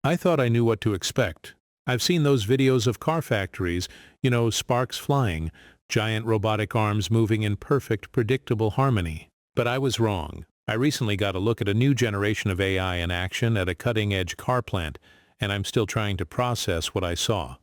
I thought I knew what to expect. I've seen those videos of car factories, sparks flying, giant robotic arms moving in perfect, predictable harmony. But I was wrong. I recently got a look at a new generation of AI in action at a cutting-edge car plant, and I'm still trying to process what I saw.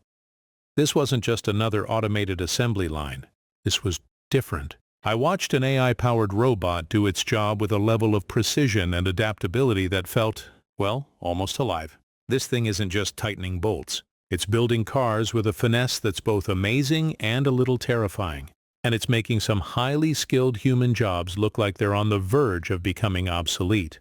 This wasn't just another automated assembly line. This was different. I watched an AI-powered robot do its job with a level of precision and adaptability that felt, well, almost alive. This thing isn't just tightening bolts. It's building cars with a finesse that's both amazing and a little terrifying. And it's making some highly skilled human jobs look like they're on the verge of becoming obsolete.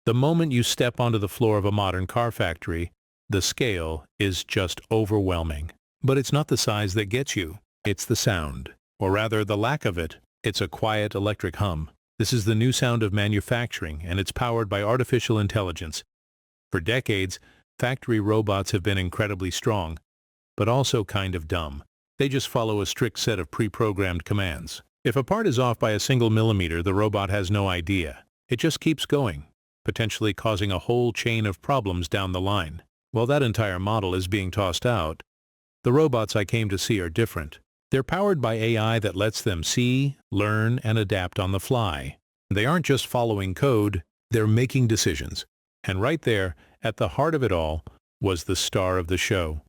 The moment you step onto the floor of a modern car factory, the scale is just overwhelming. But it's not the size that gets you. It's the sound. Or rather, the lack of it. It's a quiet electric hum. This is the new sound of manufacturing, and it's powered by artificial intelligence. For decades, factory robots have been incredibly strong, but also kind of dumb. They just follow a strict set of pre-programmed commands. If a part is off by a single millimeter, the robot has no idea. It just keeps going, potentially causing a whole chain of problems down the line. While that entire model is being tossed out, the robots I came to see are different. They're powered by AI that lets them see, learn, and adapt on the fly. They aren't just following code, they're making decisions. And right there, at the heart of it all, was the star of the show.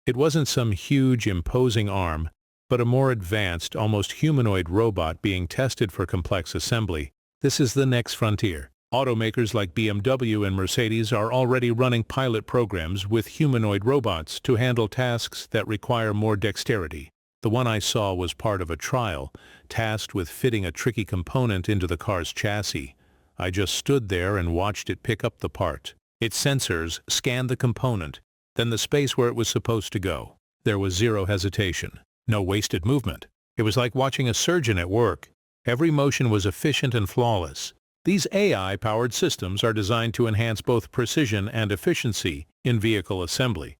It wasn't some huge, imposing arm, but a more advanced, almost humanoid robot being tested for complex assembly. This is the next frontier. Automakers like BMW and Mercedes are already running pilot programs with humanoid robots to handle tasks that require more dexterity. The one I saw was part of a trial, tasked with fitting a tricky component into the car's chassis. I just stood there and watched it pick up the part. Its sensors scanned the component, then the space where it was supposed to go. There was zero hesitation, no wasted movement. It was like watching a surgeon at work. Every motion was efficient and flawless. These AI-powered systems are designed to enhance both precision and efficiency in vehicle assembly.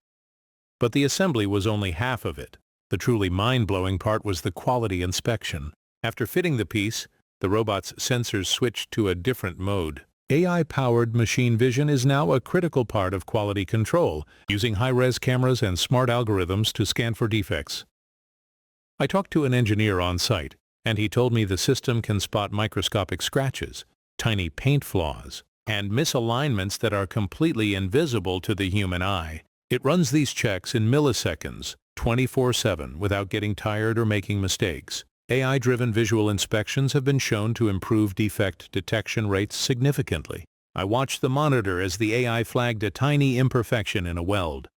But the assembly was only half of it. The truly mind-blowing part was the quality inspection. After fitting the piece, the robot's sensors switched to a different mode. AI-powered machine vision is now a critical part of quality control, using high-res cameras and smart algorithms to scan for defects. I talked to an engineer on site, and he told me the system can spot microscopic scratches, tiny paint flaws, and misalignments that are completely invisible to the human eye. It runs these checks in milliseconds, 24/7, without getting tired or making mistakes. AI-driven visual inspections have been shown to improve defect detection rates significantly. I watched the monitor as the AI flagged a tiny imperfection in a weld,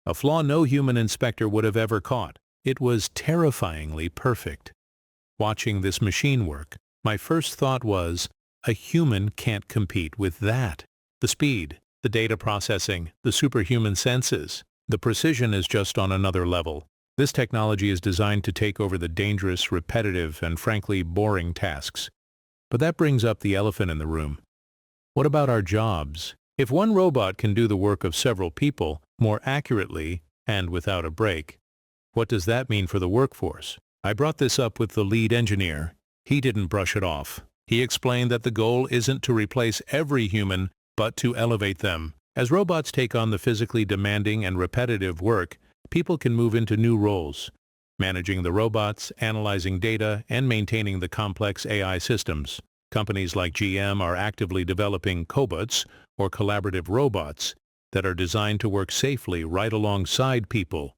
a flaw no human inspector would have ever caught. It was terrifyingly perfect. Watching this machine work, my first thought was, a human can't compete with that. The speed, the data processing, the superhuman senses. The precision is just on another level. This technology is designed to take over the dangerous, repetitive, and frankly boring tasks. But that brings up the elephant in the room. What about our jobs? If one robot can do the work of several people more accurately and without a break, what does that mean for the workforce? I brought this up with the lead engineer. He didn't brush it off. He explained that the goal isn't to replace every human, but to elevate them. As robots take on the physically demanding and repetitive work, people can move into new roles, managing the robots, analyzing data, and maintaining the complex AI systems. Companies like GM are actively developing cobots, or collaborative robots, that are designed to work safely right alongside people,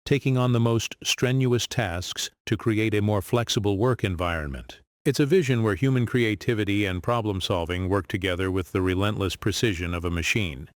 taking on the most strenuous tasks to create a more flexible work environment. It's a vision where human creativity and problem-solving work together with the relentless precision of a machine.